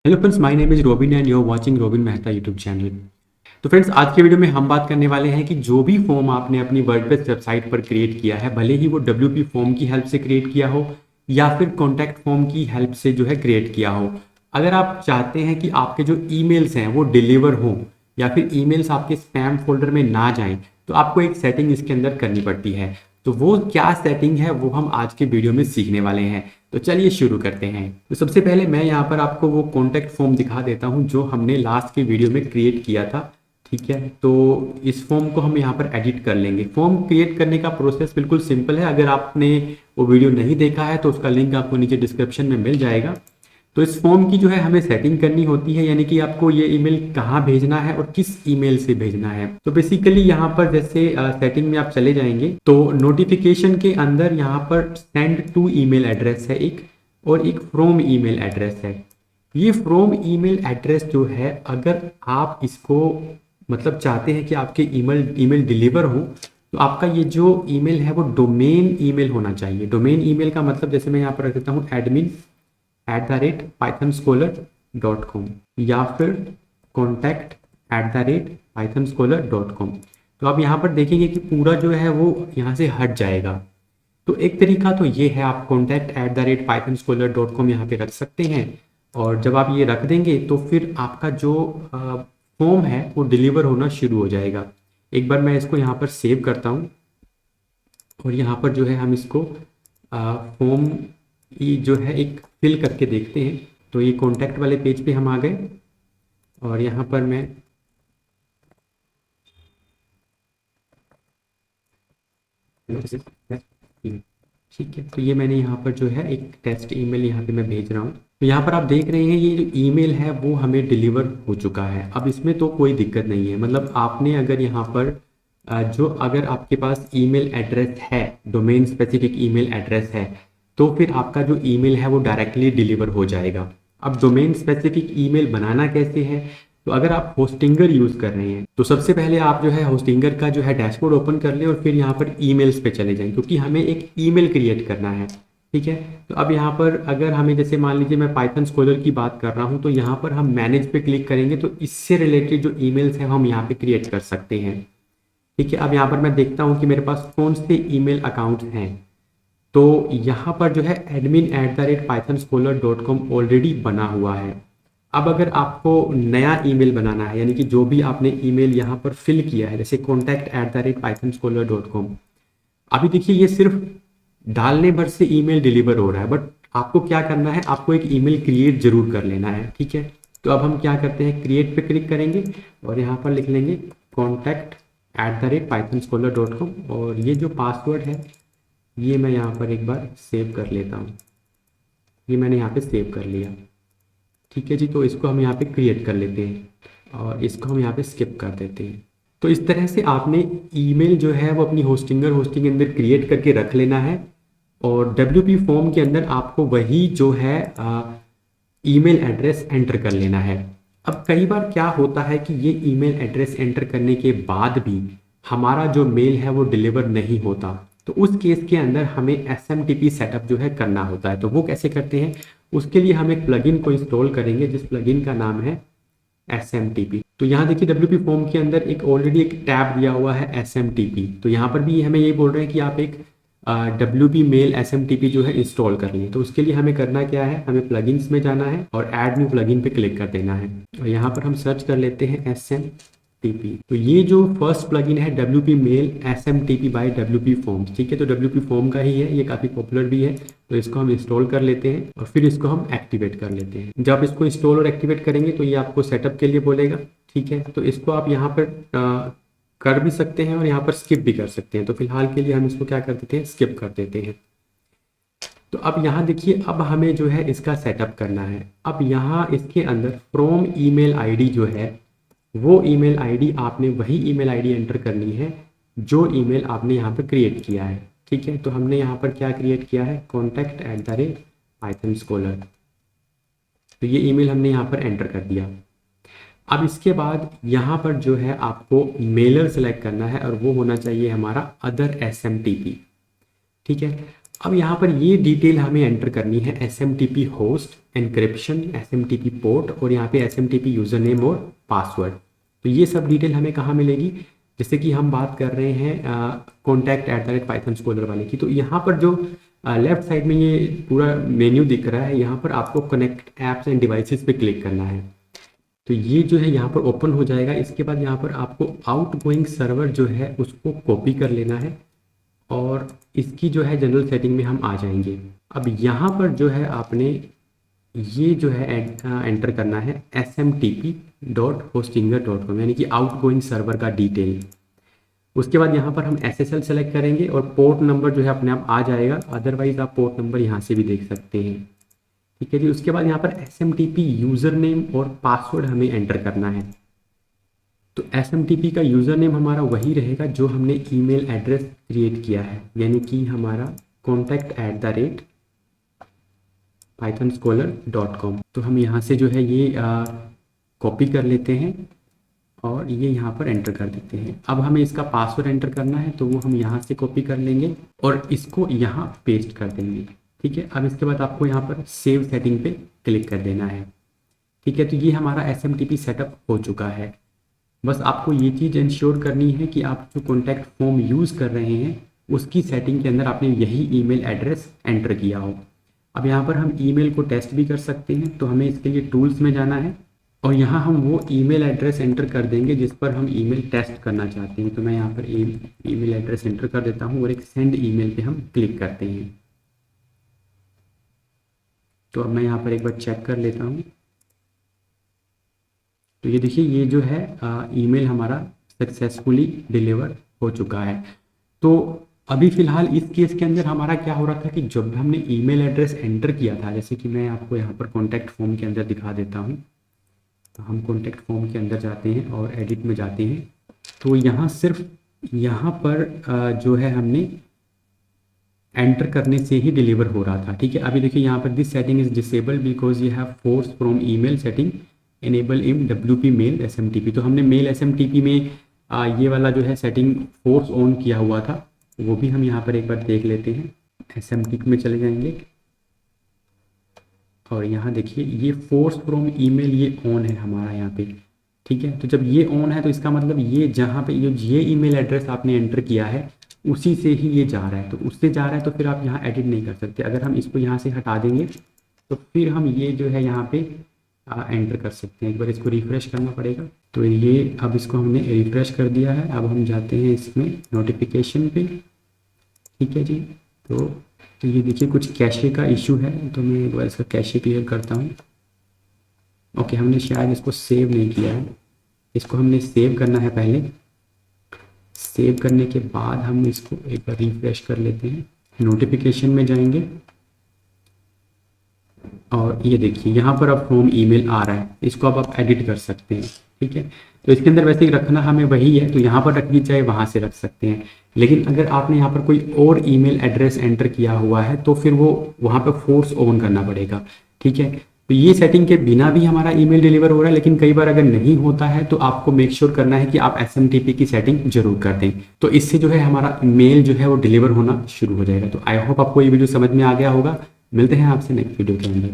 Hello friends, my name is Robin and you are watching Robin Mehta YouTube channel. तो friends, आज के video में हम बात करने वाले हैं कि जो भी फॉर्म आपने अपनी वर्डप्रेस वेबसाइट पर क्रिएट किया है, भले ही वो डब्ल्यूपी फॉर्म की हेल्प से क्रिएट किया हो या फिर कॉन्टैक्ट फॉर्म की हेल्प से जो है क्रिएट किया हो, अगर आप चाहते हैं कि आपके जो ईमेल्स हैं वो डिलीवर हों या फिर ईमेल्स आपके स्पैम फोल्डर में ना जाएं, तो आपको एक सेटिंग इसके अंदर करनी पड़ती है। तो वो क्या सेटिंग है वो हम आज के वीडियो में सीखने वाले हैं। तो चलिए शुरू करते हैं। तो सबसे पहले मैं यहाँ पर आपको वो कॉन्टैक्ट फॉर्म दिखा देता हूँ जो हमने लास्ट के वीडियो में क्रिएट किया था। ठीक है, तो इस फॉर्म को हम यहाँ पर एडिट कर लेंगे। फॉर्म क्रिएट करने का प्रोसेस बिल्कुल सिंपल है। अगर आपने वो वीडियो नहीं देखा है तो उसका लिंक आपको नीचे डिस्क्रिप्शन में मिल जाएगा। तो इस फॉर्म की जो है हमें सेटिंग करनी होती है, यानी कि आपको ये ईमेल कहाँ भेजना है और किस ईमेल से भेजना है। तो बेसिकली यहाँ पर जैसे सेटिंग में आप चले जाएंगे तो नोटिफिकेशन के अंदर यहाँ पर सेंड टू ईमेल एड्रेस है एक, और एक फ्रॉम ईमेल एड्रेस है। ये फ्रॉम ईमेल एड्रेस जो है, अगर आप इसको मतलब चाहते हैं कि आपके ईमेल ईमेल डिलीवर हो, तो आपका ये जो ईमेल है वो डोमेन ईमेल होना चाहिए। डोमेन ईमेल का मतलब जैसे मैं यहाँ पर रख देता हूँ admin@pythonscholar.com या फिर contact@pythonscholar.com। तो आप यहाँ पर देखेंगे कि पूरा जो है वो यहाँ से हट जाएगा। तो एक तरीका तो ये है, आप contact@pythonscholar.com यहाँ पे रख सकते हैं। और जब आप ये रख देंगे तो फिर आपका जो फॉर्म है वो डिलीवर होना शुरू हो जाएगा। एक बार मैं इसको यहाँ पर सेव करता हूँ और यहाँ पर जो है हम इसको फॉर्म ये जो है एक फिल करके देखते हैं। तो ये कॉन्टैक्ट वाले पेज पे हम आ गए और यहाँ पर मैं ठीक है, तो ये मैंने यहाँ पर जो है एक टेस्ट ईमेल यहाँ पे मैं भेज रहा हूँ। तो यहाँ पर आप देख रहे हैं ये जो ईमेल है वो हमें डिलीवर हो चुका है। अब इसमें तो कोई दिक्कत नहीं है, मतलब आपने अगर यहाँ पर जो अगर आपके पास ईमेल एड्रेस है, डोमेन स्पेसिफिक ईमेल एड्रेस है, तो फिर आपका जो ईमेल है वो डायरेक्टली डिलीवर हो जाएगा। अब डोमेन स्पेसिफिक ईमेल बनाना कैसे है, तो अगर आप होस्टिंगर यूज़ कर रहे हैं तो सबसे पहले आप जो है होस्टिंगर का जो है डैशबोर्ड ओपन कर लें और फिर यहाँ पर ईमेल्स पे चले जाएं, क्योंकि हमें एक ईमेल क्रिएट करना है। ठीक है, तो अब यहाँ पर अगर हमें जैसे मान लीजिए मैं पाइथन स्कॉलर की बात कर रहा हूँ, तो यहाँ पर हम मैनेज पे क्लिक करेंगे तो इससे रिलेटेड जो ईमेल्स हैं हम यहाँ पे क्रिएट कर सकते हैं। ठीक है, अब यहाँ पर मैं देखता हूँ कि मेरे पास कौन से ईमेल अकाउंट हैं। तो यहाँ पर जो है admin@pythonscholar.com ऑलरेडी बना हुआ है। अब अगर आपको नया ईमेल बनाना है, यानी कि जो भी आपने ईमेल यहाँ पर फिल किया है, जैसे contact@pythonscholar.com, अभी देखिए ये सिर्फ डालने भर से ईमेल डिलीवर हो रहा है, बट आपको क्या करना है, आपको एक ईमेल क्रिएट जरूर कर लेना है। ठीक है, तो अब हम क्या करते हैं, क्रिएट पे क्लिक करेंगे और यहाँ पर लिख लेंगे contact@pythonscholar.com, और ये जो पासवर्ड है ये मैं यहाँ पर एक बार सेव कर लेता हूँ। ये मैंने यहाँ पे सेव कर लिया। ठीक है जी, तो इसको हम यहाँ पे क्रिएट कर लेते हैं और इसको हम यहाँ पे स्किप कर देते हैं। तो इस तरह से आपने ईमेल जो है वो अपनी होस्टिंग के अंदर क्रिएट करके रख लेना है, और डब्ल्यूपी फॉर्म के अंदर आपको वही जो है ईमेल एड्रेस एंटर कर लेना है। अब कई बार क्या होता है कि ये ईमेल एड्रेस एंटर करने के बाद भी हमारा जो मेल है वो डिलीवर नहीं होता, तो उस केस के अंदर हमें SMTP सेटअप जो है करना होता है। तो वो कैसे करते हैं, उसके लिए हम एक प्लगइन को इंस्टॉल करेंगे जिस प्लगइन का नाम है SMTP। तो यहाँ देखिए WP फॉर्म के अंदर एक ऑलरेडी एक टैब दिया हुआ है SMTP। तो यहाँ पर भी हमें ये बोल रहे हैं कि आप एक WP मेल SMTP जो है इंस्टॉल कर लिए। तो उसके लिए हमें करना क्या है, हमें प्लगइन्स में जाना है और ऐड न्यू प्लगइन पे क्लिक कर देना है और यहाँ पर हम सर्च कर लेते हैं SMTP। तो ये जो फर्स्ट प्लगइन है WP mail SMTP by WP forms. ठीक है, तो WP फॉर्म का ही है, ये काफ़ी पॉपुलर भी है। तो इसको हम इंस्टॉल कर लेते हैं और फिर इसको हम एक्टिवेट कर लेते हैं। जब इसको इंस्टॉल और एक्टिवेट करेंगे तो ये आपको सेटअप के लिए बोलेगा। ठीक है, तो इसको आप यहाँ पर कर भी सकते हैं और यहाँ पर स्किप भी कर सकते हैं। तो फिलहाल के लिए हम इसको क्या कर देते हैं, स्किप कर देते हैं। तो अब यहाँ देखिए, अब हमें जो है इसका सेटअप करना है। अब यहाँ इसके अंदर फ्रॉम ईमेल आईडी जो है, वो ईमेल आईडी आपने वही ईमेल आईडी एंटर करनी है जो ईमेल आपने यहाँ पर क्रिएट किया है। ठीक है, तो हमने यहाँ पर क्या क्रिएट किया है, contact@pythonscholar। तो ये ईमेल हमने यहाँ पर एंटर कर दिया। अब इसके बाद यहाँ पर जो है आपको मेलर सेलेक्ट करना है और वो होना चाहिए हमारा अदर SMTP। ठीक है, अब यहाँ पर ये डिटेल हमें एंटर करनी है, SMTP host, encryption, SMTP port और यहाँ पे SMTP यूज़र नेम और पासवर्ड। तो ये सब डिटेल हमें कहाँ मिलेगी, जैसे कि हम बात कर रहे हैं contact@python scholar वाले की, तो यहाँ पर जो लेफ्ट साइड में ये पूरा मेन्यू दिख रहा है, यहाँ पर आपको कनेक्ट ऐप्स एंड डिवाइसेस पे क्लिक करना है। तो ये जो है यहाँ पर ओपन हो जाएगा। इसके बाद यहाँ पर आपको आउटगोइंग सर्वर जो है उसको कॉपी कर लेना है और इसकी जो है जनरल सेटिंग में हम आ जाएंगे। अब यहाँ पर जो है आपने ये जो है एंटर करना है smtp.hostinger.com, यानी कि आउटगोइंग सर्वर का डिटेल। उसके बाद यहाँ पर हम SSL सेलेक्ट करेंगे और पोर्ट नंबर जो है अपने आप आ जाएगा, अदरवाइज आप पोर्ट नंबर यहाँ से भी देख सकते हैं। ठीक है जी। उसके बाद यहाँ पर SMTP यूज़र नेम और पासवर्ड हमें एंटर करना है। तो SMTP का यूज़र नेम हमारा वही रहेगा जो हमने ईमेल एड्रेस क्रिएट किया है, यानी कि हमारा contact@pythonscholar.com। तो हम यहाँ से जो है ये कॉपी कर लेते हैं और ये यहाँ पर एंटर कर देते हैं। अब हमें इसका पासवर्ड एंटर करना है, तो वो हम यहाँ से कॉपी कर लेंगे और इसको यहाँ पेस्ट कर देंगे। ठीक है। अब इसके बाद आपको यहाँ पर सेव सेटिंग पे क्लिक कर देना है। ठीक है। तो ये हमारा SMTP सेटअप हो चुका है। बस आपको ये चीज़ इंश्योर करनी है कि आप जो कॉन्टैक्ट फॉर्म यूज़ कर रहे हैं उसकी सेटिंग के अंदर आपने यही ईमेल एड्रेस एंटर किया हो। अब यहाँ पर हम ईमेल को टेस्ट भी कर सकते हैं, तो हमें इसके लिए टूल्स में जाना है और यहाँ हम वो ईमेल एड्रेस एंटर कर देंगे जिस पर हम ईमेल टेस्ट करना चाहते हैं। तो मैं यहाँ पर ईमेल एड्रेस एंटर कर देता हूँ और एक सेंड ईमेल पे हम क्लिक करते हैं। तो अब मैं यहाँ पर एक बार चेक कर लेता हूँ। तो ये देखिए ये जो है ईमेल हमारा सक्सेसफुली डिलीवर हो चुका है। तो अभी फ़िलहाल इस केस के अंदर हमारा क्या हो रहा था कि जब हमने ईमेल एड्रेस एंटर किया था, जैसे कि मैं आपको यहाँ पर कॉन्टैक्ट फॉर्म के अंदर दिखा देता हूँ। तो हम कॉन्टैक्ट फॉर्म के अंदर जाते हैं और एडिट में जाते हैं। तो यहाँ सिर्फ यहाँ पर जो है हमने एंटर करने से ही डिलीवर हो रहा था। ठीक है। अभी देखिए यहाँ पर this setting is disabled because you have force from email setting enable in WP mail SMTP। तो हमने मेल SMTP में ये वाला जो है सेटिंग फोर्स ऑन किया हुआ था, वो भी हम यहाँ पर एक बार देख लेते हैं। SMTP में चले जाएंगे और यहाँ देखिए ये फोर्स फ्रॉम ईमेल ये ऑन है हमारा यहाँ पे। ठीक है। तो जब ये ऑन है तो इसका मतलब ये जहाँ पे ये ईमेल एड्रेस आपने एंटर किया है उसी से ही ये जा रहा है। तो उससे जा रहा है तो फिर आप यहाँ एडिट नहीं कर सकते। अगर हम इसको यहाँ से हटा देंगे तो फिर हम ये जो है यहाँ पे एंटर कर सकते हैं। एक बार इसको रिफ्रेश करना पड़ेगा। तो ये अब इसको हमने रिफ्रेश कर दिया है। अब हम जाते हैं इसमें नोटिफिकेशन पे। ठीक है जी। तो ये देखिए कुछ कैशे का इशू है, तो मैं एक बार इसका कैशे क्लियर करता हूँ। ओके, हमने शायद इसको सेव नहीं किया है। इसको हमने सेव करना है पहले। सेव करने के बाद हम इसको एक बार रिफ्रेश कर लेते हैं। नोटिफिकेशन में जाएंगे और ये देखिए यहाँ पर अब फ्रॉम ईमेल आ रहा है। इसको अब आप एडिट कर सकते हैं। ठीक है। तो इसके अंदर वैसे ही रखना हमें वही है, तो यहाँ पर रखनी चाहे वहाँ से रख सकते हैं। लेकिन अगर आपने यहाँ पर कोई और ईमेल एड्रेस एंटर किया हुआ है तो फिर वो वहाँ पर फोर्स ऑन करना पड़ेगा। ठीक है। तो ये सेटिंग के बिना भी हमारा ईमेल डिलीवर हो रहा है, लेकिन कई बार अगर नहीं होता है तो आपको मेक श्योर करना है कि आप SMTP की सेटिंग जरूर कर दें। तो इससे जो है हमारा मेल जो है वो डिलीवर होना शुरू हो जाएगा। तो आई होप आपको ये वीडियो समझ में आ गया होगा। मिलते हैं आपसे नेक्स्ट वीडियो के अंदर।